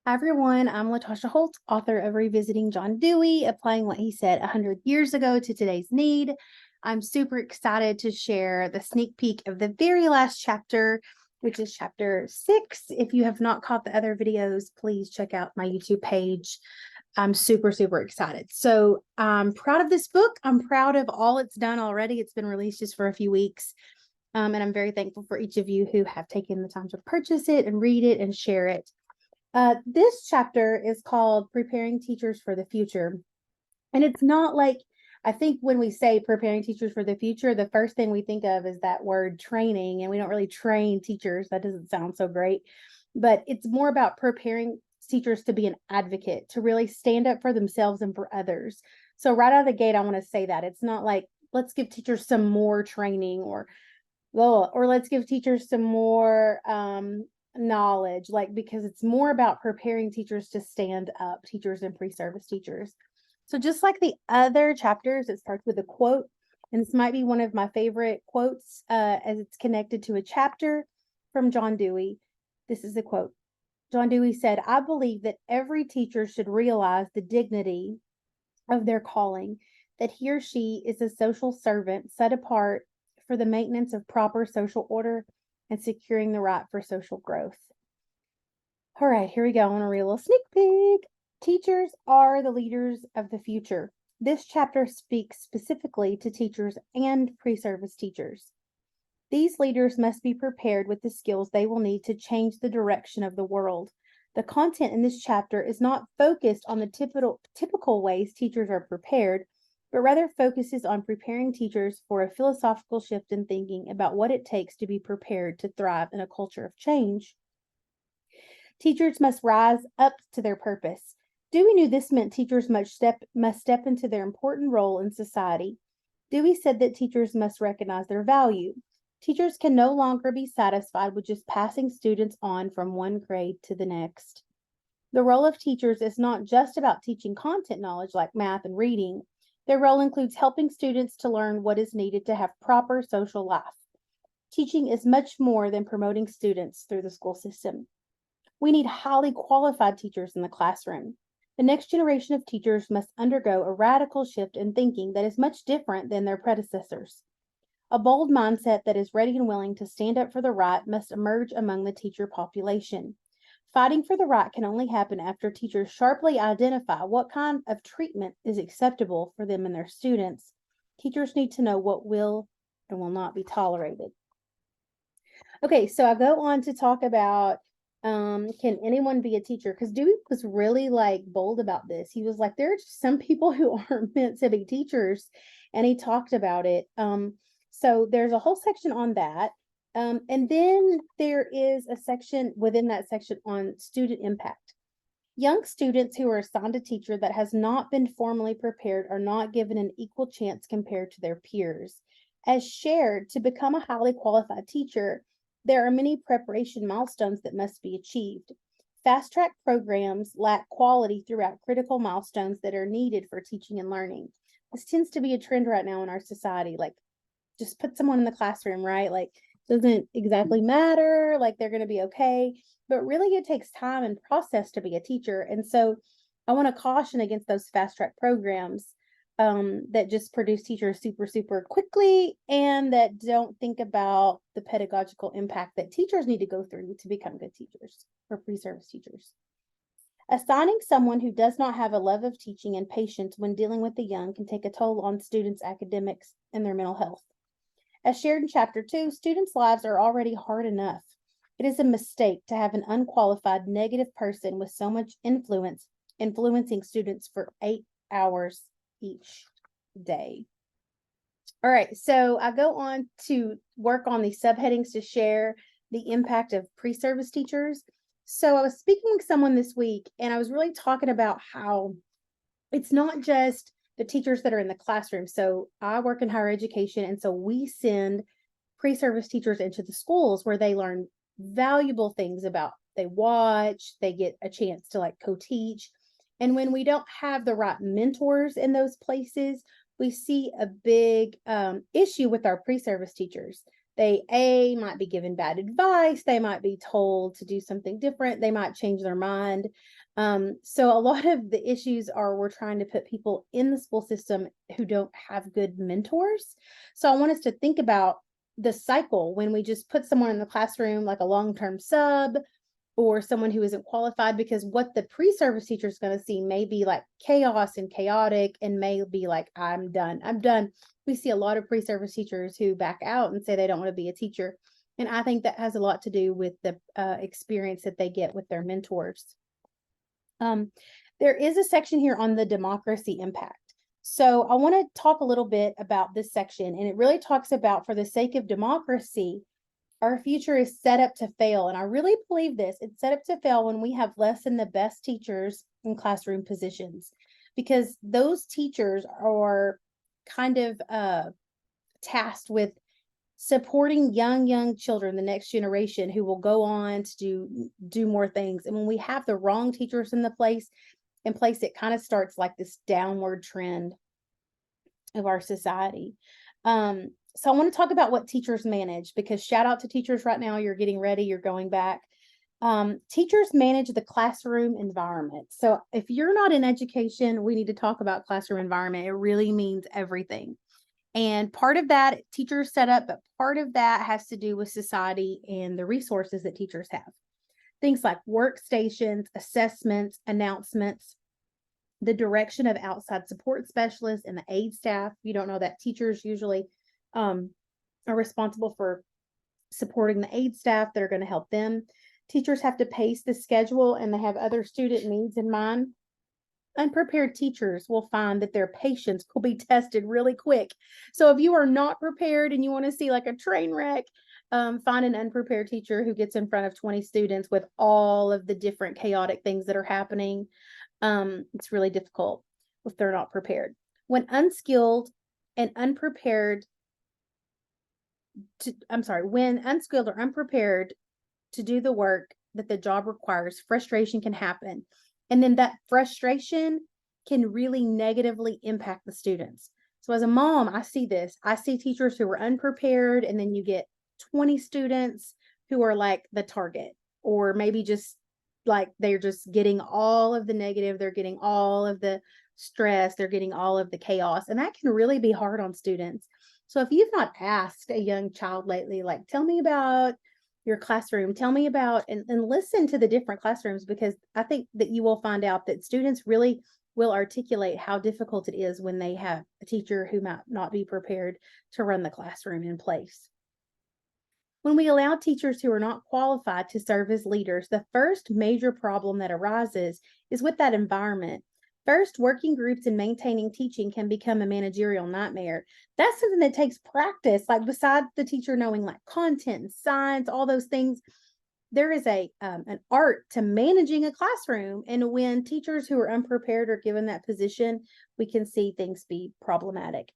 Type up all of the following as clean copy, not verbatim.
Hi everyone, I'm Latasha Holt, author of Revisiting John Dewey, applying what he said 100 years ago to today's need. I'm super excited to share the sneak peek of the very last chapter, which is chapter 6. If you have not caught the other videos, please check out my YouTube page. I'm super, super excited. So I'm proud of this book. I'm proud of all it's done already. It's been released just for a few weeks. And I'm very thankful for each of you who have taken the time to purchase it and read it and share it. This chapter is called Preparing Teachers for the Future. And it's not like, I think when we say preparing teachers for the future, the first thing we think of is that word training, and we don't really train teachers. That doesn't sound so great. But it's more about preparing teachers to be an advocate, to really stand up for themselves and for others. So, right out of the gate, I want to say that it's not like, let's give teachers some more training or let's give teachers some more knowledge, like, because it's more about preparing teachers to stand up, teachers and pre-service teachers. So just like the other chapters, it starts with a quote, and this might be one of my favorite quotes as it's connected to a chapter from John Dewey. This is the quote. John Dewey said, "I believe that every teacher should realize the dignity of their calling, that he or she is a social servant set apart for the maintenance of proper social order and securing the right for social growth." All right, here we go. I want to read a little sneak peek. Teachers are the leaders of the future. This chapter speaks specifically to teachers and pre-service teachers. These leaders must be prepared with the skills they will need to change the direction of the world. The content in this chapter is not focused on the typical ways teachers are prepared, but rather focuses on preparing teachers for a philosophical shift in thinking about what it takes to be prepared to thrive in a culture of change. Teachers must rise up to their purpose. Dewey knew this meant teachers must step into their important role in society. Dewey said that teachers must recognize their value. Teachers can no longer be satisfied with just passing students on from one grade to the next. The role of teachers is not just about teaching content knowledge like math and reading. Their role includes helping students to learn what is needed to have proper social life. Teaching is much more than promoting students through the school system. We need highly qualified teachers in the classroom. The next generation of teachers must undergo a radical shift in thinking that is much different than their predecessors. A bold mindset that is ready and willing to stand up for the right must emerge among the teacher population. Fighting for the right can only happen after teachers sharply identify what kind of treatment is acceptable for them and their students. Teachers need to know what will and will not be tolerated. Okay, so I go on to talk about can anyone be a teacher? Because Dewey was really like bold about this. He was like, there are just some people who aren't meant to be teachers, and he talked about it. So there's a whole section on that. And then there is a section within that section on student impact. Young students who are assigned a teacher that has not been formally prepared are not given an equal chance compared to their peers. As shared, to become a highly qualified teacher, there are many preparation milestones that must be achieved. Fast track programs lack quality throughout critical milestones that are needed for teaching and learning. This tends to be a trend right now in our society. Like, just put someone in the classroom, right? Like, doesn't exactly matter, like they're going to be okay, but really it takes time and process to be a teacher. And so I want to caution against those fast track programs that just produce teachers super quickly and that don't think about the pedagogical impact that teachers need to go through to become good teachers or pre-service teachers. Assigning someone who does not have a love of teaching and patience when dealing with the young can take a toll on students' academics and their mental health. As shared in chapter 2, students' lives are already hard enough. It is a mistake to have an unqualified negative person with so much influence influencing students for 8 hours each day. All right, so I go on to work on these subheadings to share the impact of pre-service teachers. So I was speaking with someone this week, and I was really talking about how it's not just the teachers that are in the classroom. So I work in higher education, and so we send pre-service teachers into the schools where they learn valuable things about, they watch, they get a chance to like co-teach. And when we don't have the right mentors in those places, we see a big issue with our pre-service teachers. They might be given bad advice. They might be told to do something different. They might change their mind. So a lot of the issues are we're trying to put people in the school system who don't have good mentors. So I want us to think about the cycle when we just put someone in the classroom like a long-term sub or someone who isn't qualified, because what the pre-service teacher is going to see may be like chaos and chaotic and may be like, I'm done. We see a lot of pre-service teachers who back out and say they don't want to be a teacher. And I think that has a lot to do with the experience that they get with their mentors. There is a section here on the democracy impact. So I want to talk a little bit about this section, and it really talks about, for the sake of democracy, our future is set up to fail. And I really believe this. It's set up to fail when we have less than the best teachers in classroom positions, because those teachers are kind of tasked with supporting young children, the next generation, who will go on to do more things. And when we have the wrong teachers in place, it kind of starts like this downward trend of our society. So I want to talk about what teachers manage, because shout out to teachers right now. You're getting ready. You're going back. Teachers manage the classroom environment. So if you're not in education, we need to talk about classroom environment. It really means everything. And part of that, teachers set up, but part of that has to do with society and the resources that teachers have. Things like workstations, assessments, announcements, the direction of outside support specialists and the aid staff. You don't know that teachers usually are responsible for supporting the aid staff that are going to help them. Teachers have to pace the schedule, and they have other student needs in mind. Unprepared teachers will find that their patience will be tested really quick. So if you are not prepared and you want to see like a train wreck, find an unprepared teacher who gets in front of 20 students with all of the different chaotic things that are happening. It's really difficult if they're not prepared. When unskilled or unprepared to do the work that the job requires, frustration can happen. And then that frustration can really negatively impact the students. So as a mom, I see this. I see teachers who are unprepared, and then you get 20 students who are like the target, or maybe just like they're just getting all of the negative, they're getting all of the stress, they're getting all of the chaos, and that can really be hard on students. So if you've not asked a young child lately, like, tell me about your classroom, tell me about, and listen to the different classrooms, because I think that you will find out that students really will articulate how difficult it is when they have a teacher who might not be prepared to run the classroom in place. When we allow teachers who are not qualified to serve as leaders, the first major problem that arises is with that environment. First, working groups and maintaining teaching can become a managerial nightmare. That's something that takes practice. Like, besides the teacher knowing like content and science, all those things, there is an art to managing a classroom. And when teachers who are unprepared are given that position, we can see things be problematic.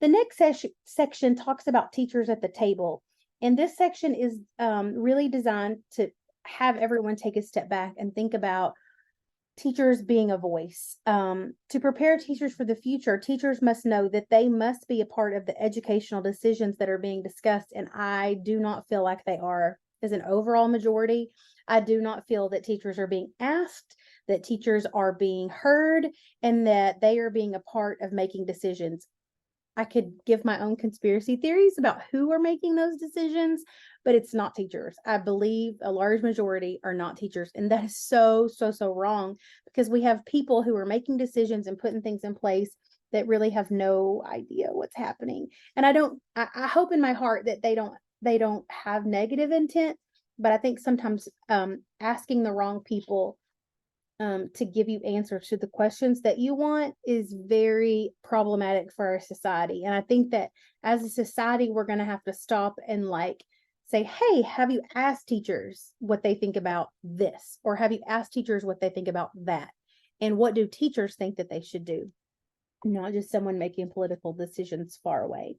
The next section talks about teachers at the table. And this section is really designed to have everyone take a step back and think about teachers being a voice. To prepare teachers for the future, teachers must know that they must be a part of the educational decisions that are being discussed. And I do not feel like they are. As an overall majority, I do not feel that teachers are being asked, that teachers are being heard, and that they are being a part of making decisions. I could give my own conspiracy theories about who are making those decisions, but it's not teachers. I believe a large majority are not teachers. And that is so wrong, because we have people who are making decisions and putting things in place that really have no idea what's happening. And I hope in my heart that they don't have negative intent, but I think sometimes asking the wrong people to give you answers to the questions that you want is very problematic for our society. And I think that as a society, we're going to have to stop and like say, hey, have you asked teachers what they think about this? Or have you asked teachers what they think about that? And what do teachers think that they should do? Not just someone making political decisions far away.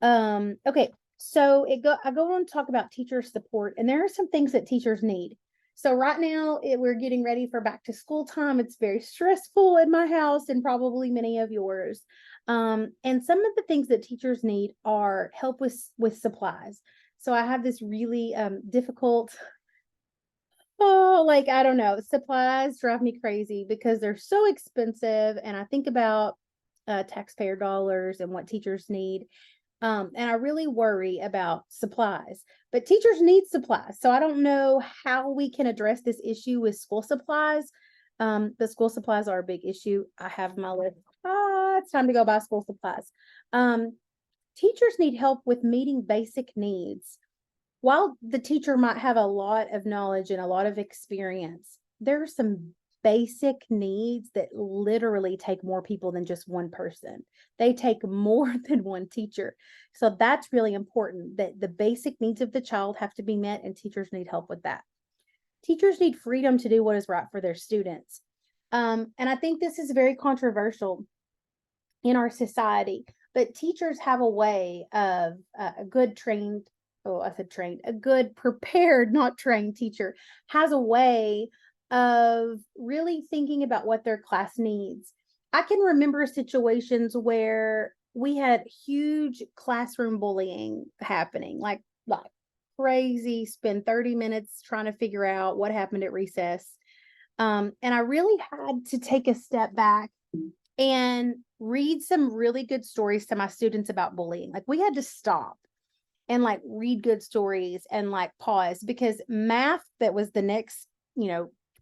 Okay, so I go on to talk about teacher support, and there are some things that teachers need. So right now we're getting ready for back to school time. It's very stressful in my house and probably many of yours. And some of the things that teachers need are help with supplies. So I have this really difficult, oh, like, I don't know, supplies drive me crazy because they're so expensive. And I think about taxpayer dollars and what teachers need. And I really worry about supplies, but teachers need supplies. So I don't know how we can address this issue with school supplies. The school supplies are a big issue. I have my list. It's time to go buy school supplies. Um, Teachers need help with meeting basic needs. While the teacher might have a lot of knowledge and a lot of experience, there are some basic needs that literally take more people than just one person. They take more than one teacher. So that's really important, that the basic needs of the child have to be met, and teachers need help with that. Teachers need freedom to do what is right for their students. And I think this is very controversial in our society, but teachers have a way of a good trained, oh, I said trained, a good prepared, not trained teacher has a way of really thinking about what their class needs. I can remember situations where we had huge classroom bullying happening, like crazy, spend 30 minutes trying to figure out what happened at recess. And I really had to take a step back and read some really good stories to my students about bullying. Like, we had to stop and like read good stories and like pause, because math, that was the next,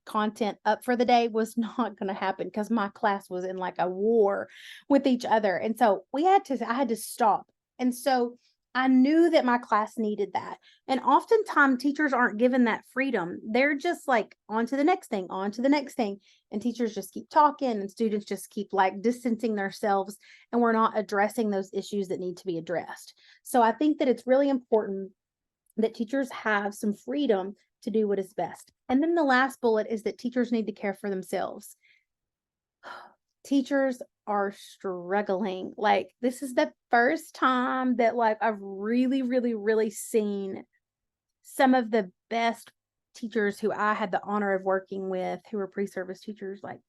content up for the day, was not going to happen because my class was in like a war with each other. And so I had to stop. And so I knew that my class needed that. And oftentimes teachers aren't given that freedom. They're just like on to the next thing, on to the next thing. And teachers just keep talking and students just keep like distancing themselves, and we're not addressing those issues that need to be addressed. So I think that it's really important that teachers have some freedom to do what is best. And then the last bullet is that teachers need to care for themselves. Teachers are struggling. Like, this is the first time that like I've really, really, really seen some of the best teachers who I had the honor of working with, who were pre-service teachers, like,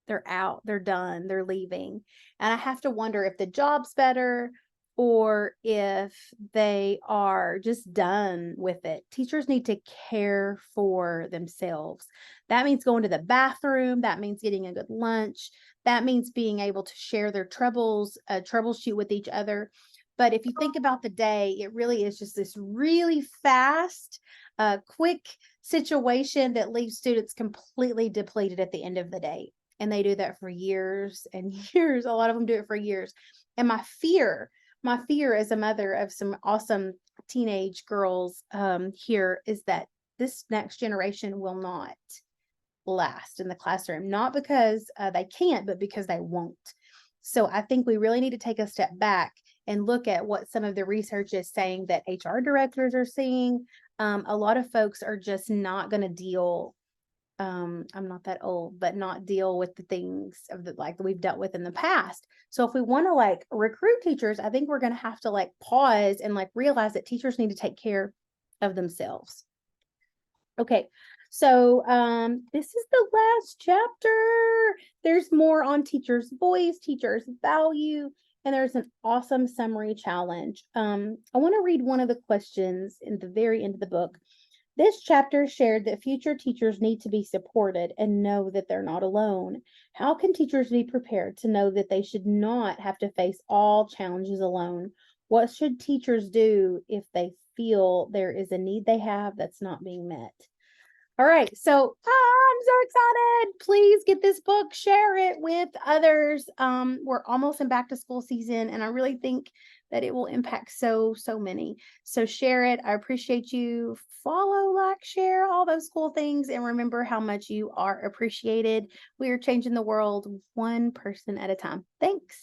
they're out, they're done, they're leaving. And I have to wonder if the job's better or if they are just done with it. Teachers need to care for themselves. That means going to the bathroom. That means getting a good lunch. That means being able to share their troubles, troubleshoot with each other. But if you think about the day, it really is just this really fast, quick situation that leaves students completely depleted at the end of the day. And they do that for years and years. A lot of them do it for years. And my fear as a mother of some awesome teenage girls here is that this next generation will not last in the classroom, not because they can't, but because they won't. So I think we really need to take a step back and look at what some of the research is saying that HR directors are seeing. A lot of folks are just not going to deal. I'm not that old, but not deal with the things of the like we've dealt with in the past. So if we want to like recruit teachers, I think we're going to have to like pause and like realize that teachers need to take care of themselves. Okay. So this is the last chapter. There's more on teachers' voice, teachers' value, and there's an awesome summary challenge. I want to read one of the questions in the very end of the book. This chapter shared that future teachers need to be supported and know that they're not alone. How can teachers be prepared to know that they should not have to face all challenges alone? What should teachers do if they feel there is a need they have that's not being met? All right, so I'm so excited. Please get this book, share it with others. We're almost in back to school season, and I really think that it will impact so many. So share it. I appreciate you. Follow, like, share, all those cool things, and remember how much you are appreciated. We are changing the world one person at a time. Thanks.